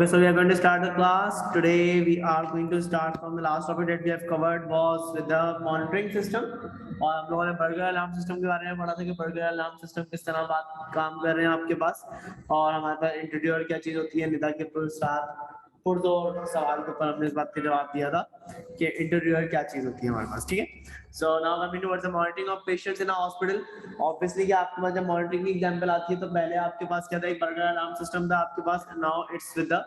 Okay, so we are going to start the class. Today we are going to start from the last topic that we have covered was with the monitoring system. और हम लोगों ने burger alarm system के बारे में पढ़ा था कि बर्गर अलार्म सिस्टम किस तरह बात काम कर रहे हैं आपके पास, और हमारे पास इंट्रोड्यूसर क्या चीज होती है, निदा के साथ पुरदो सवाल के ऊपर हमने इस बात का जवाब दिया था कि इंट्रोड्यूसर क्या चीज होती है हमारे पास. ठीक है. So now coming towards the monitoring of patients in a hospital. Obviously कि आपके पास जब monitoring की एग्जांपल आती है तो पहले आपके पास क्या था, एक बर्गर अलार्म सिस्टम था आपके पास. Now it's with the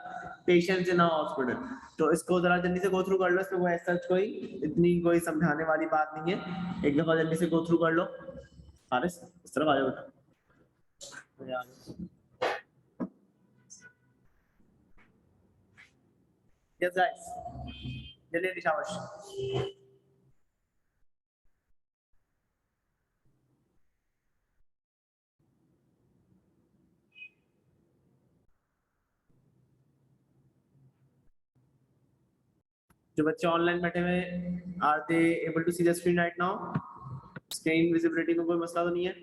patients in a hospital. तो इसको जरा जल्दी से गो थ्रू कर लो. इसमें कोई ऐसा कोई इतनी कोई समझाने वाली बात नहीं है. एक दफा जल्दी से गो थ्रू कर लो. हारिस इस तरफ आ जाओ बेटा. Yes guys. जल्दी शाबाश. जो बच्चे ऑनलाइन बैठे हुए are they able to see the screen right now? Screen visibility में कोई मसला तो नहीं है?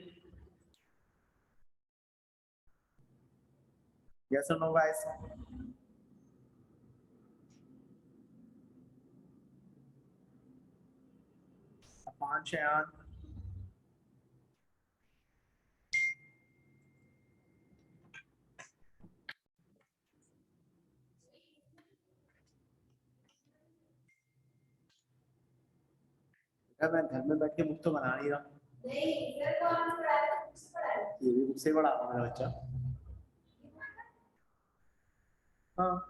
यस और नो गाइस? पांच है यार. मैं घर में बैठ के बुक तो बना नहीं रहा. नहीं सर, कौन पढ़ा रहा है? ये भी बुक से पढ़ा रहा मेरा बच्चा. हाँ.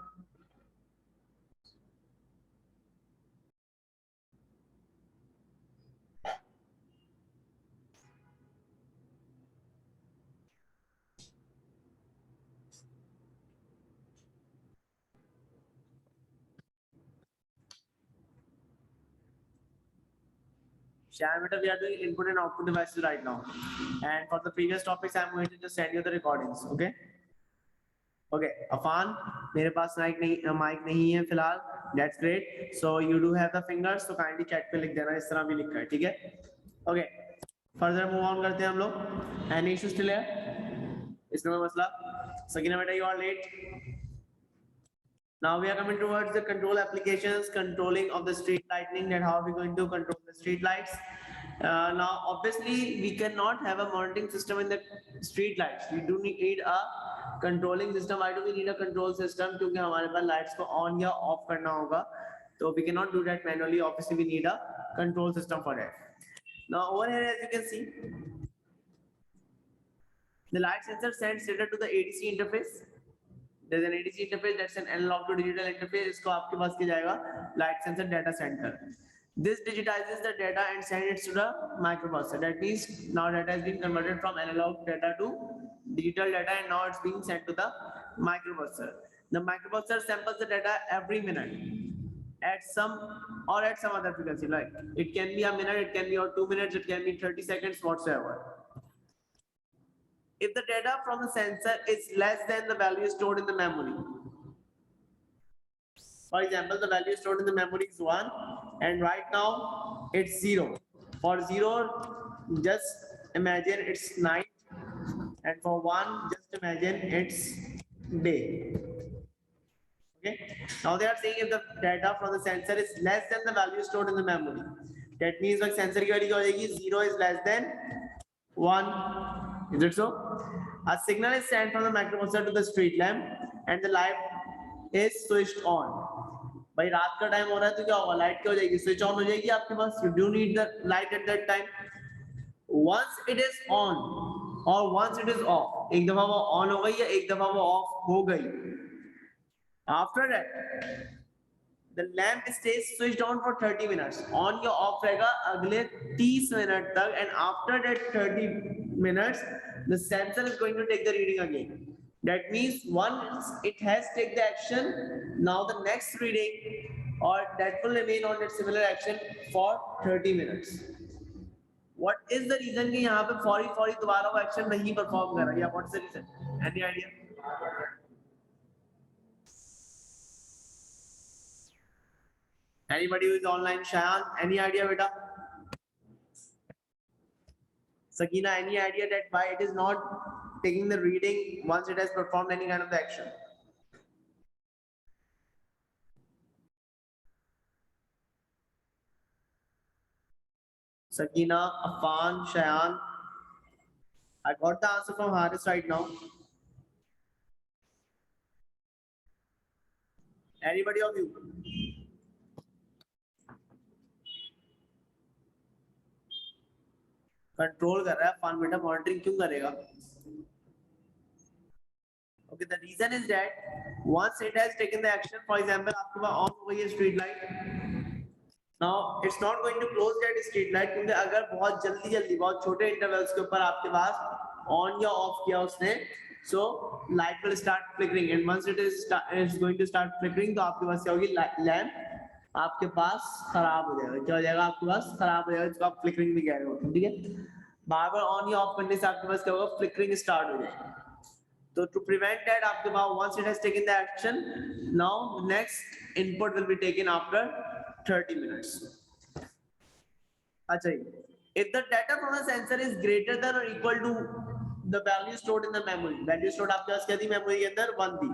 Shan, we are doing input and output devices right now, and for the previous topics I'm going to just send you the recordings. Okay. Okay, Afan, मेरे पास माइक नहीं है फिलहाल. That's great. So you do have the fingers, so kindly chat पे लिख देना, इस तरह भी लिखा है. ठीक है. Okay. Further move on करते हैं हम लोग. Any issues still है? इसमें कोई मसला? सकीना बेटा, you are late. Now we are coming towards the control applications, controlling of the street lighting, and how are we going to control the street lights. Now obviously we cannot have a monitoring system in the street lights. We do need a controlling system. Why do we need a control system? क्योंकि हमारे पास lights को on या off करना होगा, so we cannot do that manually. Obviously we need a control system for that. Now over here, as you can see, the light sensor sends data to the ADC interface. There's an ADC interface, that's an analog to digital interface. इसको आपके पास किया जाएगा light sensor data center. This digitizes the data and sends it to the microprocessor. That means now data has been converted from analog data to digital data, and now it's being sent to the microprocessor. The microprocessor samples the data every minute at some other frequency. Like it can be a minute, it can be 2 minutes, it can be 30 seconds, whatsoever. If the data from the sensor is less than the value stored in the memory, for example, the value stored in the memory is 1 and right now it's 0. For 0, just imagine it's night, and for 1, just imagine it's day. Okay. Now they are saying if the data from the sensor is less than the value stored in the memory, that means the sensor की value क्या हो जाएगी? 0 is less than 1. Is it so? A signal is sent from the microprocessor to the street lamp and the light is switched on. भाई रात का time हो रहा है तो क्या होगा? लाइट क्या हो जाएगी? स्विच ऑन हो जाएगी आपके पास. You do need the light at that time. Once it is on or once it is off, एक दफा वो on हो गई या एक दफा वो off हो गई. After that, the lamp stays switched on for 30 minutes. On या off रहेगा अगले 30 मिनट तक, and after that 30 minutes, the sensor is going to take the reading again. That means once it has taken the action, now the next reading or that will remain on that similar action for 30 minutes. What is the reason कि यहाँ पे फौरी दोबारा वो action नहीं perform कर रहा है? What's the reason? Any idea? Anybody who is online? Shayan, any idea, beta? Sakina, any idea that why it is not taking the reading once it has performed any kind of the action? Sakina, Afan, Shayan. I got the answer from Haris right now. Anybody of you? Control कर रहा है fun बेटा monitoring क्यों करेगा okay the reason is that once it has taken the action for example आपके pass on हो गई है street light now it's not going to close that street light क्योंकि अगर बहुत जल्दी बहुत छोटे इंटरवल्स के ऊपर आपके पास ऑन या ऑफ किया उसने so light will start flickering and once it's going to start flickering तो आपके पास क्या होगी लैम्प आपके पास खराब हो जाएगा क्या हो जाएगा आपके पास खराब हो जाएगा जिसको आप फ्लिकरिंग भी कह रहे हो ठीक है बार बार ऑन या ऑफ करने से आपके पास क्या होगा फ्लिकरिंग स्टार्ट हो जाएगा तो to prevent that आपके पास once it has taken the action now next input will be taken after 30 minutes अच्छा if the data from the sensor is greater than or equal to the value stored in the memory value stored आपके पास क्या थी memory के अंदर 1 थी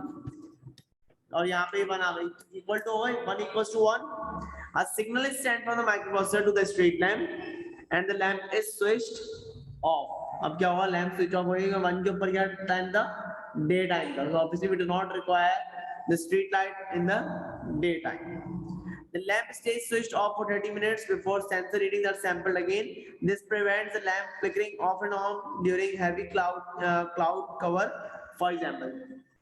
और यहाँ पे 1 आ गई equal to 1 equals to 1 a signal is sent from the microprocessor to the street lamp and the lamp is switched off अब क्या होगा लैंप स्विच ऑफ होएगा 1 के ऊपर क्या टाइम था डे टाइम था so obviously we do not require the street light in the daytime the lamp stays switched off for 30 minutes before sensor readings are sampled again this prevents the lamp flickering off and on during heavy cloud cover for example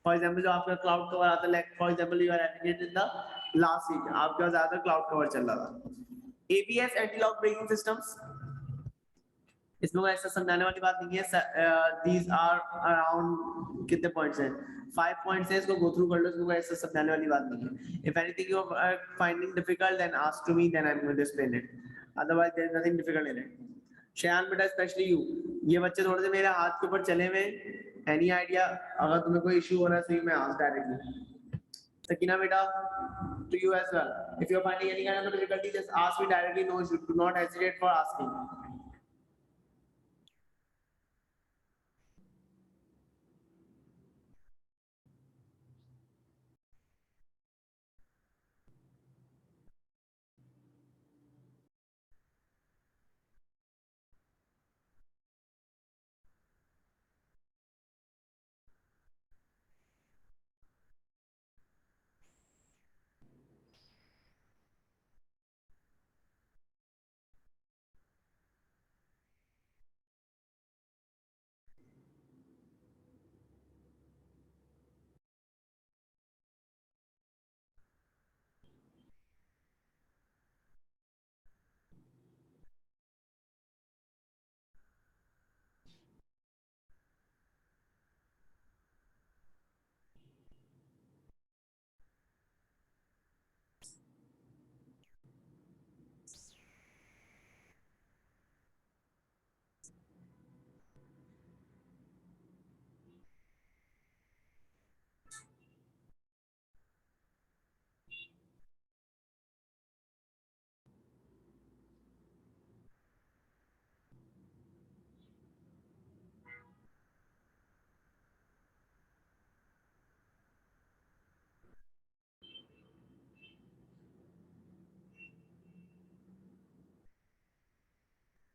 जो आपका cloud cover आता है for example you are having it in the last week आपका ज्यादा cloud cover चल रहा था ABS anti lock braking systems इसमें कोई ऐसा समझाने वाली बात नहीं है दीज आर अराउंड कितने पॉइंट्स हैं 5 पॉइंट्स हैं इसको गो थ्रू कर लो इसमें कोई ऐसा समझाने वाली बात नहीं है if anything you are finding difficult then ask to me then I am going to explain it otherwise there is nothing difficult in it Shayan बेटा स्पेशली यू ये बच्चे थोड़े से मेरे हाथ के ऊपर चले हुए एनी आइडिया अगर तुम्हें कोई इशू हो रहा है तो मैं ask directly Sakina beta to you as well if you are finding any kind of difficulty just ask me directly no issue do not hesitate for asking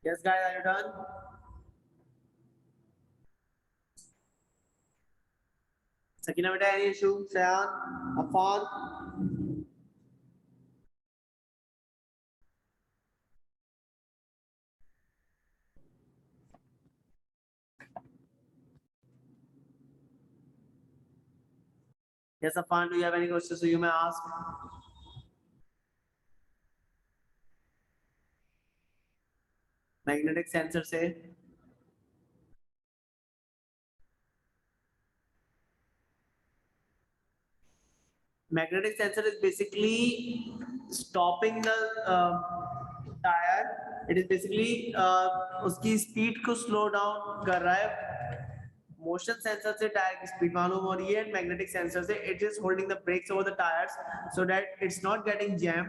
yes guys are you done Sakina beta any issue Sayan Afan yes Afan do you have any questions so you may ask magnetic sensor से magnetic sensor is basically stopping the tire it is basically उसकी speed को slow down कर रहा है motion sensor से tyre की speed मालूम हो रही है एंड मैग्नेटिक सेंसर से it is holding the brakes over the tyres so that it's not getting jam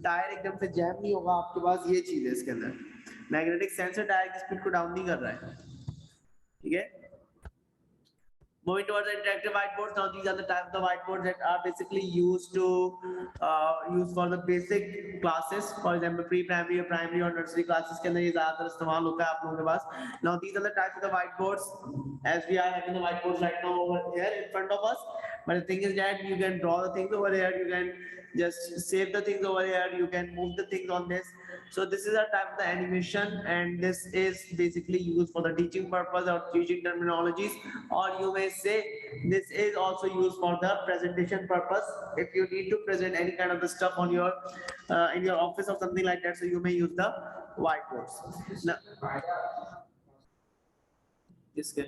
tyre एकदम से जैम नहीं होगा आपके पास ये चीज है इसके अंदर मैग्नेटिक सेंसर टायर की स्पीड को डाउन नहीं कर रहा है ठीक है Moving towards the interactive whiteboards, now these are the types of whiteboards that are basically used to use for the basic classes. For example, pre-primary or primary or nursery classes के अंदर ये ज़्यादातर इस्तेमाल होता है आप लोगों के पास. Now these are the types of the whiteboards, as we are having the whiteboards right now over here in front of us. But the thing is that you can draw the things over here, you can just save the things over here, you can move the things on this. So this is a type of the animation, and this is basically used for the teaching purpose or teaching terminologies, or you may say this is also used for the presentation purpose. If you need to present any kind of the stuff on your in your office or something like that, so you may use the whiteboards. Now, किसके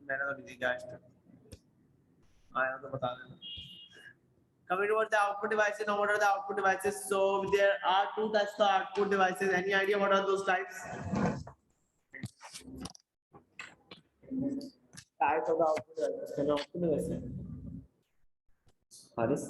मैंने तो नहीं देखा आज तक, आया तो बता देना. Coming towards the output devices, now what are the output devices? So there are two types of output devices. Any idea what are those types? Types of the output devices. Can you output devices? Haris?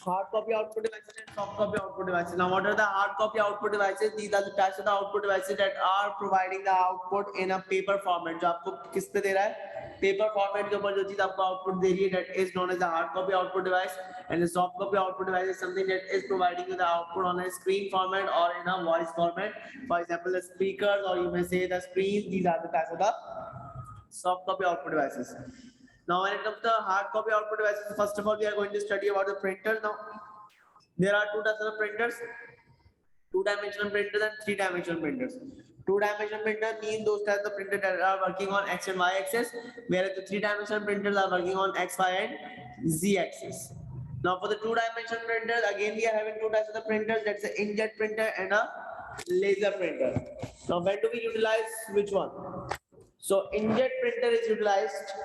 Hard copy output devices and soft copy output devices. Now, what are the hard copy output devices? These are the types of the output devices that are providing the output in a paper format. जो आपको किस पे दे रहा है? Paper format के ऊपर जो चीज आपको output दे रही है, that is known as the hard copy output device. And the soft copy output device is something that is providing you the output on a screen format or in a voice format. For example, the speakers, or you may say the screens. These are the types of the soft copy output devices. Now, when it comes to hard copy output devices, first of all, we are going to study about the printers. Now, there are two types of printers: two-dimensional printers and three-dimensional printers. Two-dimensional printer mean those types of printers that are working on x and y axis, whereas the three-dimensional printers are working on x, y, and z axis. Now, for the two-dimensional printers, again we are having two types of the printers. That's an inkjet printer and a laser printer. Now, when do we utilize which one? So, inkjet printer is utilized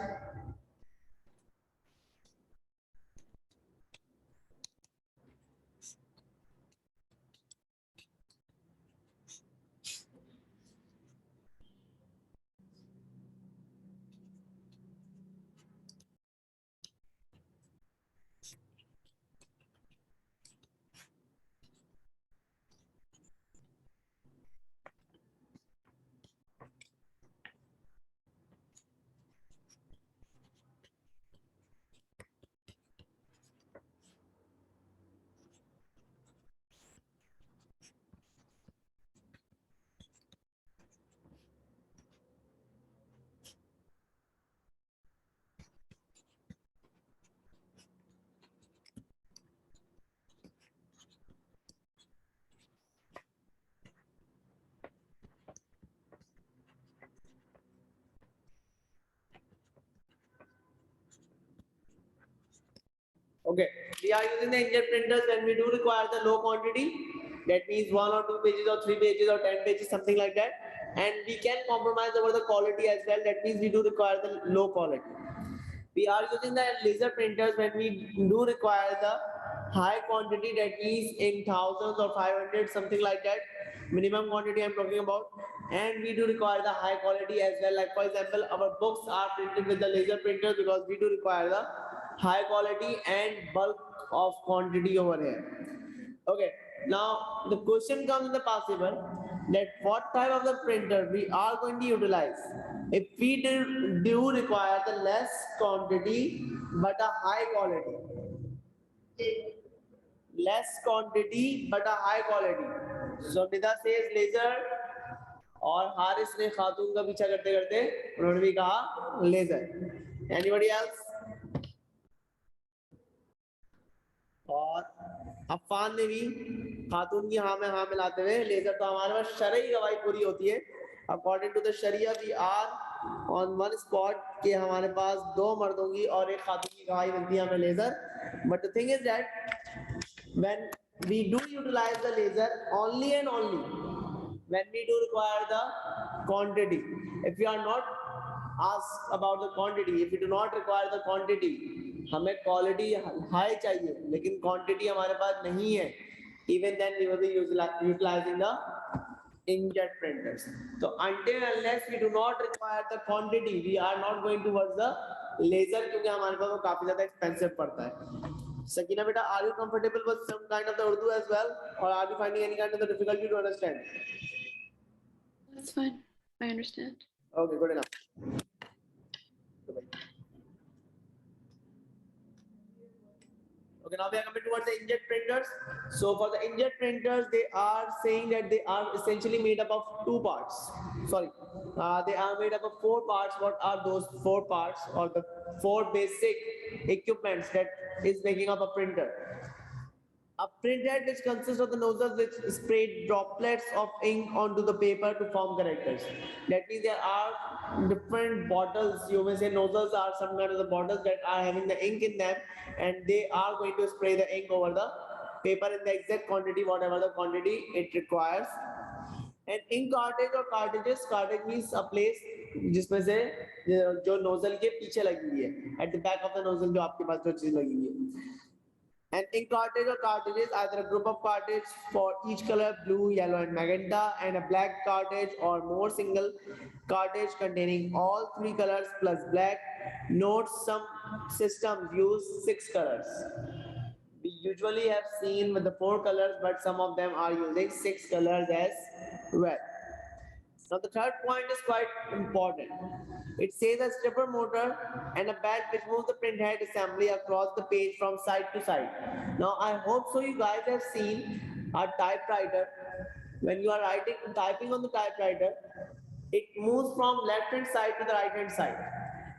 Okay, we are using the inkjet printers when we do require the low quantity. That means 1 or 2 pages or 3 pages or 10 pages, something like that. And we can compromise over the quality as well. That means we do require the low quality. We are using the laser printers when we do require the high quantity. That means in thousands or 500, something like that. Minimum quantity I'm talking about. And we do require the high quality as well. Like for example, our books are printed with the laser printers because we do require the high quality and bulk of quantity over here. Okay, now the question comes in the possible that what type of the printer we are going to utilize if we do require the less quantity but a high quality. Less quantity but a high quality. So Nida says laser, और हारिस ने खातून का पीछा करते करते उन्होंने भी कहा laser. Anybody else? और अफान ने भी खातून की हाँ में हाँ मिलाते हुए लेजर. तो हमारे पास शरई गवाही पूरी होती है. अकॉर्डिंग टू द शरिया we are on one spot कि हमारे पास 2 मर्दों की और 1 खातून की गवाही मिलती है हमें लेजर. But the thing is that when we do utilize the laser only and only when we do require the quantity. If we are not asked about the quantity, if we do not require the quantity, हमें quality high चाहिए लेकिन quantity हमारे पास नहीं है, even then we will be utilizing the inkjet printers. So until unless we do not require the quantity, we are not going towards the laser क्योंकि हमारे पास वो काफी ज्यादा expensive पड़ता है. Sakina beta, are you comfortable with some kind of the Urdu as well, or are you finding any kind of the difficulty to understand? That's fine. I understand. Okay, good enough. Okay, now we are coming towards the inkjet printers. So for the inkjet printers, they are saying that they are essentially made up of two parts. Sorry, they are made up of four parts. What are those four parts, or the four basic equipments that is making up a printer? A printhead which consists of the nozzles which spray droplets of ink onto the paper to form characters. That means there are different bottles. You may say nozzles are some kind of the bottles that are having the ink in them, and they are going to spray the ink over the paper in the exact quantity, whatever the quantity it requires. And ink cartridge or cartridges, cartridge means a place जिसमें से जो nozzle के पीछे लगी हुई है, at the back of the nozzle जो आपके पास जो चीज लगी हुई है. An ink cartridge or cartridges, either a group of cartridges for each color, blue, yellow, and magenta, and a black cartridge or more single cartridge containing all three colors plus black. Note some systems use 6 colors. We usually have seen with the 4 colors, but some of them are using 6 colors as well. Now the third point is quite important. It says a stepper motor and a belt which moves the printhead assembly across the page from side to side. Now I hope so you guys have seen a typewriter. When you are typing on the typewriter, it moves from left hand side to the right hand side.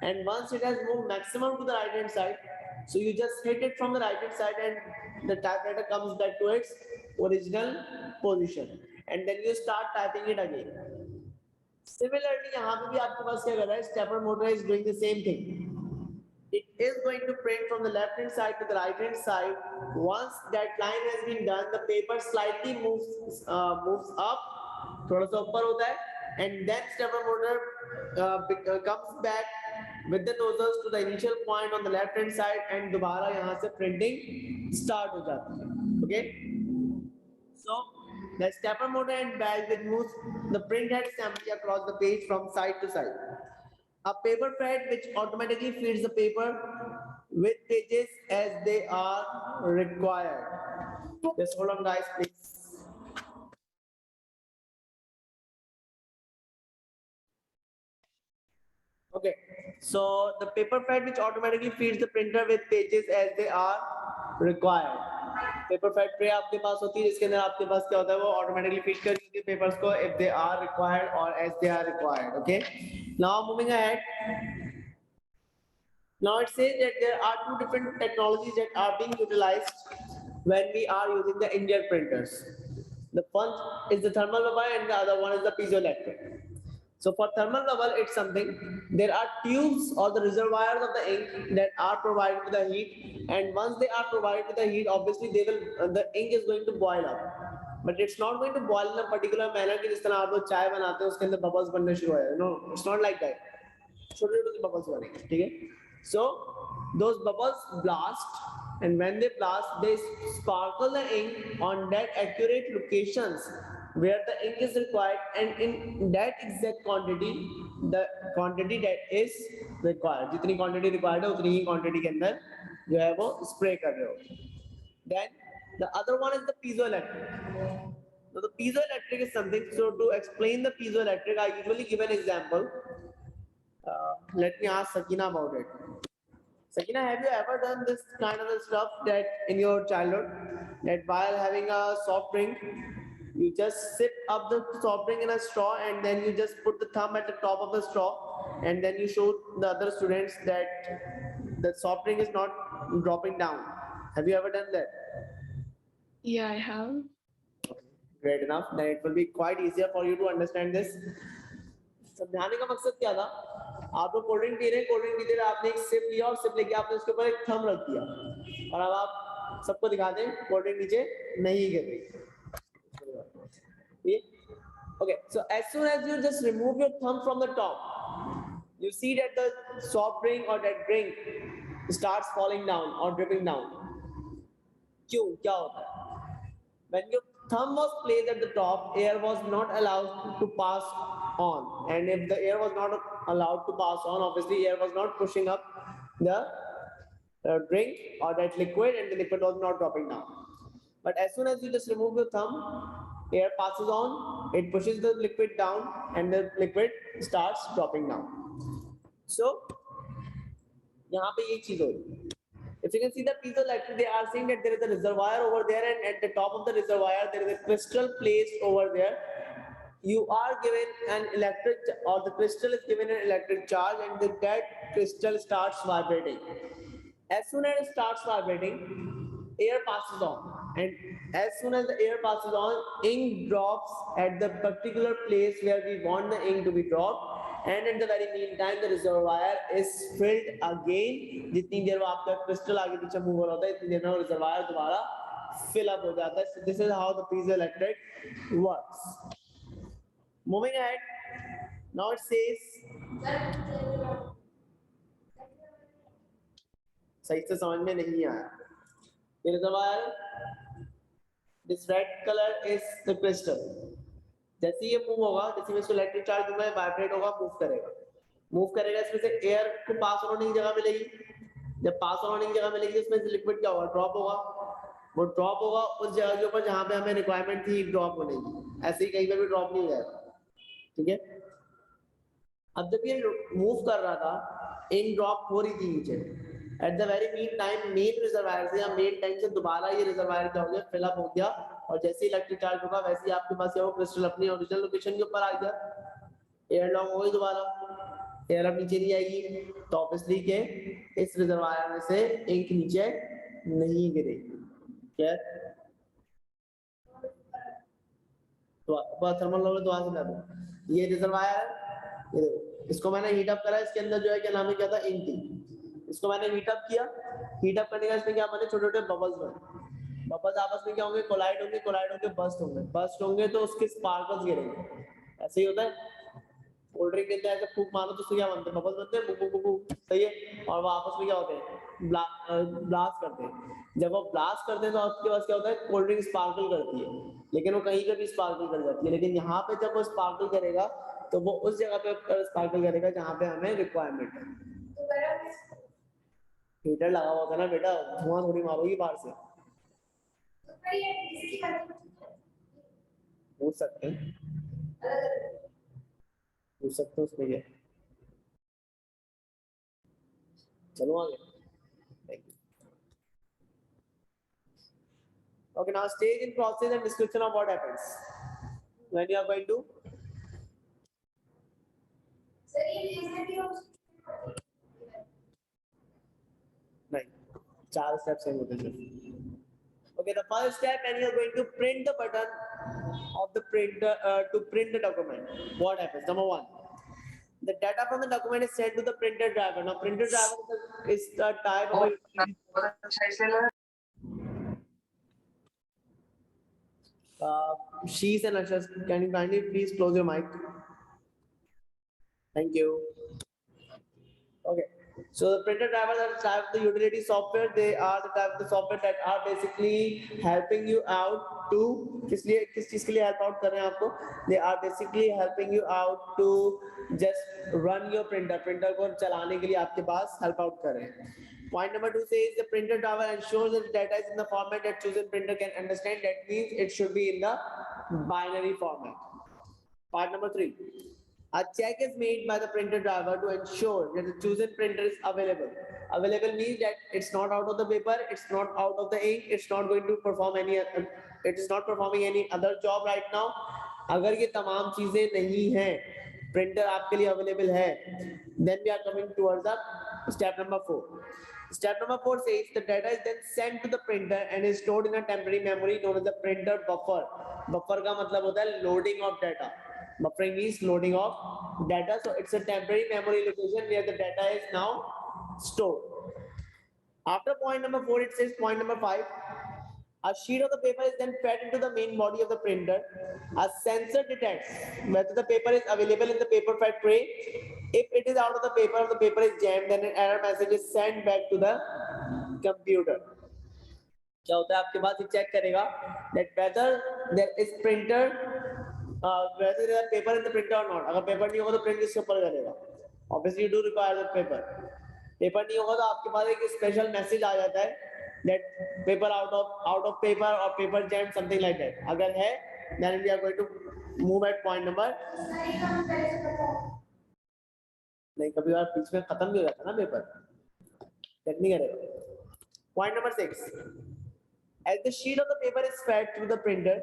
And once it has moved maximum to the right hand side, so you just hit it from the right hand side and the typewriter comes back to its original position. And then you start typing it again. Similarly, यहाँ पे भी आपके पास क्या कर रहा है? Stepper motor is doing the same thing. It is going to print from the left hand side to the right hand side. Once that line has been done, the paper slightly moves up, थोड़ा सा ऊपर होता है, and then stepper motor comes back with the nozzles to the initial point on the left hand side, and दोबारा यहाँ से printing start हो जाती है. Okay. So the stepper motor and belt which moves the printhead assembly across the page from side to side. A paper thread which automatically feeds the paper with pages as they are required. Just hold on guys, please. Okay, so the paper thread which automatically feeds the printer with pages as they are required. Paper fat tray आपके पास होती है जिसके अंदर आपके पास क्या होता है वो ऑटोमेटिकली फीड कर देती है पेपर्स को if they are required or as they are required. Okay, now moving ahead. Now it says that there are two different technologies that are being utilized when we are using the inkjet printers. The one is the thermal bubble and the other one is the piezoelectric. So for thermal bubble, it's something, there are tubes or the reservoirs of the ink that are provided with the heat, and once they are provided with the heat, obviously they will the ink is going to boil up. But it's not going to boil in a particular manner कि जिस तरह आप लोग चाय बनाते हैं उसके अंदर bubbles बनने शुरू हो जाए. No, it's not like that. छोटे छोटे bubbles बनेंगे, ठीक है? So those bubbles blast, and when they blast, they sparkle the ink on that accurate locations where the ink is required, and in that exact quantity, the quantity that is required, जितनी quantity required है उतनी ही quantity के अंदर जो है वो spray कर रहे हो. Then the other one is the piezoelectric. So the piezoelectric is something. So to explain the piezoelectric, I usually give an example. Let me ask Sakina about it. Sakina, have you ever done this kind of stuff that in your childhood, that while having a soft drink, you just sip up the soft drink in a straw and then you just put the thumb at the top of the straw and then you show the other students that the soft drink is not dropping down. Have you ever done that? Yeah, I have. Great enough. Then it will be quite easier for you to understand this. समझाने का मकसद क्या था? आप लोग cold drink P रहे हैं, cold drink पीते रहे, आपने एक सिप लिया और सिप लेके आपने उसके ऊपर एक थंब रख दिया और अब आप सबको दिखा दें कोल्ड ड्रिंक नीचे नहीं गिर रही. Okay, so as soon as you just remove your thumb from the top, you see that the soft drink or that drink starts falling down or dripping down. क्यों? क्या होता है? When you thumb was placed at the top, air was not allowed to pass on, and if the air was not allowed to pass on, obviously air was not pushing up the drink or that liquid, and the liquid was not dropping down. But as soon as you just remove your thumb, air passes on, it pushes the liquid down, and the liquid starts dropping down. So यहाँ पे ये चीज होगी. If you can see the piezoelectric, they are saying that there is a reservoir over there, and at the top of the reservoir there is a crystal placed over there. You are given an electric, or the crystal is given an electric charge, and that crystal starts vibrating. As soon as it starts vibrating, air passes on, and as soon as the air passes on, ink drops at the particular place where we want the ink to be dropped, and at the very meantime the reservoir is filled again. जितनी देर वो आपका crystal आगे पीछे move हो रहा होता है, इतनी देर में वो reservoir दोबारा fill up हो जाता है. So this is how the piezoelectric works. Moving ahead, now it says, सही से समझ में नहीं आया. The reservoir, this red color is the crystal. जैसे ये मूव होगा, जैसे मैं इसको इलेक्ट्रिक चार्ज दूंगा, वाइब्रेट होगा, मूव करेगा, इसमें से एयर को पास होने की जगह मिलेगी. जब पास होने की जगह मिलेगी, इसमें से लिक्विड क्या होगा, ड्रॉप होगा. वो ड्रॉप होगा उस जगह के ऊपर जहां पे हमें रिक्वायरमेंट थी ड्रॉप होने की. ऐसे ही कहीं पे भी ड्रॉप नहीं हो जाएगा. ठीक है. अब जब ये मूव कर रहा था, इंक ड्रॉप हो रही थी नीचे. At the very mean time main reservoir से या मेन टैंक से दोबारा ये रिजर्वायर क्या हो गया, फिल अप हो गया, और जैसे ही इलेक्ट्रिक चार्ज होगा वैसे ही आपके पास वो क्रिस्टल अपनी ओरिजिनल लोकेशन के ऊपर आ गया. एयर लॉन्ग हो गई, दोबारा एयर अब नीचे नहीं आएगी, तो ऑब्वियसली के इस रिजर्वायर में से इंक नीचे नहीं गिरेगी. क्या तो थर्मल लॉ दोबारा से ला दो. ये रिजर्वायर है, ये देखो, इसको मैंने हीट अप करा, इसके अंदर जो है क्या नाम है, क्या था, इंक थी. इसको मैंने हीट अप किया. हीट अप करने का इसमें क्या बने, छोटे छोटे बबल्स बने. बबल्स आपस में क्या होंगे, कोलाइड होंगे, कोलाइड होंगे बस्ट होंगे. बस्ट होंगे तो उसके स्पार्कल्स गिरेंगे. ऐसे ही होता है. कोल्ड ड्रिंक देते हैं, ऐसे फूंक मारो तो उससे क्या बनते हैं, बबल्स बनते हैं, बुक बुक बुक. सही है. और वो आपस में क्या होते हैं, ब्लास्ट करते हैं. जब वो ब्लास्ट करते हैं तो आपके पास क्या होता है, कोल्ड ड्रिंक स्पार्कल करती है, लेकिन वो कहीं पे भी स्पार्कल कर जाती है. लेकिन यहाँ पे जब वो स्पार्कल करेगा तो वो उस जगह पे स्पार्कल करेगा जहाँ पे हमें रिक्वायरमेंट है. हीटर लगा हुआ था ना बेटा, धुआं थोड़ी मारोगी बाहर से. पूछ सकते हैं, पूछ सकते हैं उसमें क्या. चलो आगे. Okay, now stage in process and description of what happens when you are going to. नहीं, 4 steps हैं होते हैं. Okay, the first step, when you are going to print the button of the printer to print the document, what happens? Number 1, the data from the document is sent to the printer driver. Now, printer driver is the type of She's and Ashas, can you kindly please close your mic? Thank you. Okay. So the printer drivers are the type of the utility software. They are the type of the software that are basically helping you out to किस चीज के लिए help out कर रहे हैं आपको. They are basically helping you out to just run your printer. Printer को चलाने के लिए आपके पास help out कर रहे हैं. Point number 2 says the printer driver ensures that the data is in the format that chosen printer can understand. That means it should be in the binary format. Part number 3. A check is made by the printer driver to ensure that the chosen printer is available. Available means that it's not out of the paper, it's not out of the ink, it's not going to perform any, it is not performing any other job right now. अगर ये तमाम चीजें नहीं हैं, printer आपके लिए available है, then we are coming towards the step number 4. Step number 4 says the data is then sent to the printer and is stored in a temporary memory known as the printer buffer. Buffer का मतलब होता है loading of data. Buffering means loading of data. So it's a temporary memory location where the data is now stored. After point number 4, it says point number 5. A sheet of the paper is then fed into the main body of the printer. A sensor detects whether the paper is available in the paper fed tray. If it is out of the paper is jammed, then an error message is sent back to the computer. क्या होता है आपके पास ये check करेगा that whether there is printer, whether there is paper in the printer or not. अगर paper नहीं होगा तो print किसके ऊपर करेगा? Obviously you do require the paper. Paper नहीं होगा तो आपके पास एक special message आ जाता है that paper out of paper or paper jam, something like that. अगर है then we are going to move at point number. नहीं कभी बार बीच में खत्म भी हो जाता ना पेपर, चेक नहीं करेगा. Point number 6. As the sheet of the paper is fed through the printer,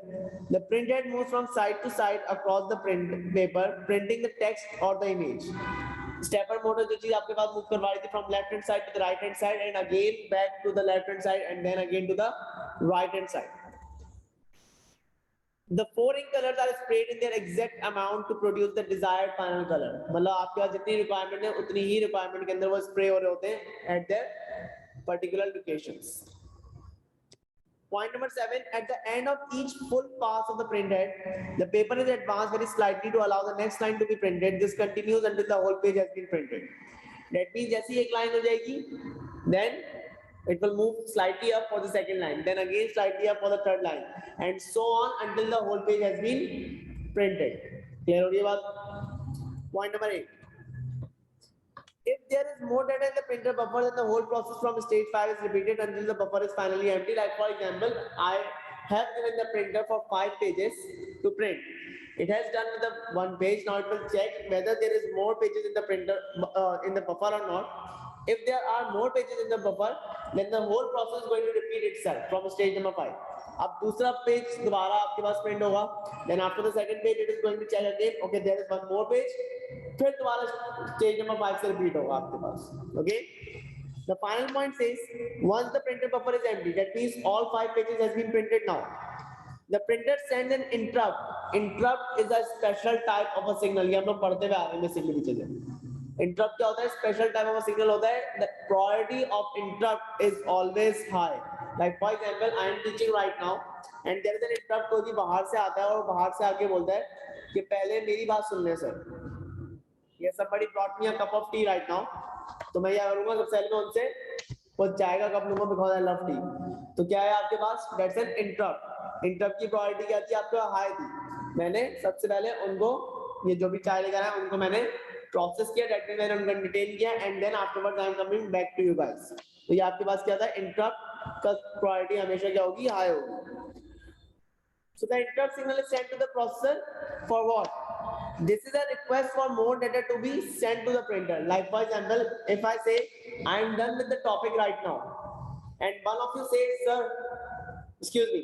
the printhead moves from side to side across the paper, printing the text or the image. Stepper motor जो चीज आपके पास move करवा रही थी from left hand side to the right hand side and again back to the left hand side and then again to the right hand side. The four ink colors are sprayed in their exact amount to produce the desired final color. मतलब आपके पास जितनी requirement है उतनी ही requirement के अंदर वो spray हो रहे होते हैं at their particular locations. Point number 7, at the end of each full pass of the printhead, the paper is advanced very slightly to allow the next line to be printed. This continues until the whole page has been printed. That means जैसे एक line हो जाएगी, then it will move slightly up for the second line, then again slightly up for the third line, and so on until the whole page has been printed. Clear हो रही है बात? Point number 8. If there is more data in the printer buffer, then the whole process from stage 5 is repeated until the buffer is finally empty. Like for example, I have given the printer for 5 pages to print. It has done with the 1 page. Now it will check whether there is more pages in the printer in the buffer or not. If there are more pages in the buffer, then the whole process is going to repeat itself from stage number 5. अब दूसरा page दोबारा आपके पास print होगा. Then after the second page, it is going to check again. Okay, there is 1 more page. फिर दोबारा stage number 5 से repeat होगा आपके पास. Okay. The final point says once the printer buffer is empty, that means all 5 pages has been printed now. The printer sends an interrupt. Interrupt is a special type of a signal. ये हम लोग पढ़ते हुए आ रहे हैं basically पीछे से. Interrupt क्या होता है? Special type of a signal होता है. The priority of interrupt is always high. Like for example, I am teaching right now, and there is an interrupt कोई भी बाहर से आता है और बाहर से आके बोलता है कि पहले मेरी बात सुन ले sir. Yes, somebody brought me a cup of tea right now. तो मैं क्या करूँगा? सबसे पहले मैं उनसे वो चाय का कप लूँगा because I love tea. तो क्या है आपके पास? That's an interrupt. Interrupt की priority क्या थी? आपके हाई थी. मैंने सबसे पहले उनको ये जो भी चाय लेकर आया उनको मैंने प्रोसेस किया, that means मैंने उनको entertain किया, and then afterwards I am coming back to you guys. तो ये आपके पास क्या था? Interrupt का priority हमेशा क्या होगी? हाई होगी. So the interrupt signal is sent to the processor for what? This is a request for more data to be sent to the printer. Like for example, if I say I am done with the topic right now, and one of you says, sir, excuse me,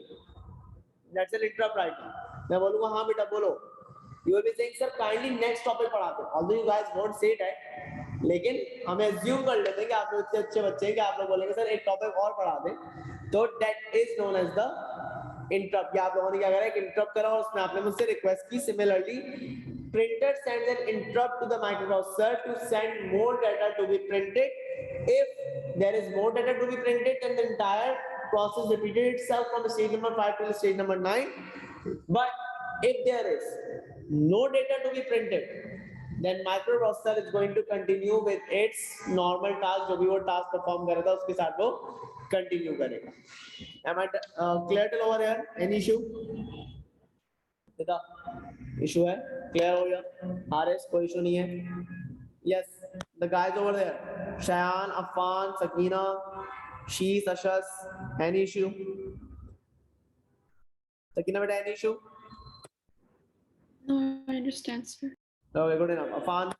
that's an interrupt right now. मैं बोलूँगा हाँ बेटा बोलो. You will be saying, sir, kindly next topic पढ़ा दो. Although you guys won't say that, लेकिन हम assume कर लेते हैं कि आप लोग इतने अच्छे बच्चे हैं कि आप लोग बोलेंगे सर एक टॉपिक और पढ़ा दें. तो that is known as the interrupt. या आप लोगों ने क्या करा? एक interrupt करा और उसमें आपने मुझसे request की. Similarly, printer sends an interrupt to the microprocessor to send more data to be printed. If there is more data to be printed, then the entire process repeated itself from stage number 5 to stage number 9. But if there is no data to be printed, then microprocessor is going to continue with its normal task. जो भी वो task perform कर रहा था उसके साथ वो continue करेगा. Am I clear till over here? Any issue? देखा issue है? Clear हो गया? RS कोई issue नहीं है? Yes, the guys over there, Shayan, Affan, Sakina, Shees, Ashas, any issue? Sakina, beta, any issue? No, I understand, sir. Okay, good enough. Affan,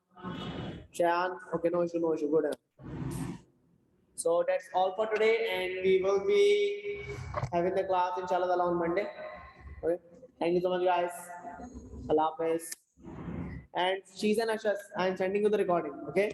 Shayan, okay, no issue, good enough. So that's all for today, and we will be having the class inshallah on Monday. Okay, thank you so much, guys. Allah Hafiz. And Shees and Ashas, I am sending you the recording. Okay.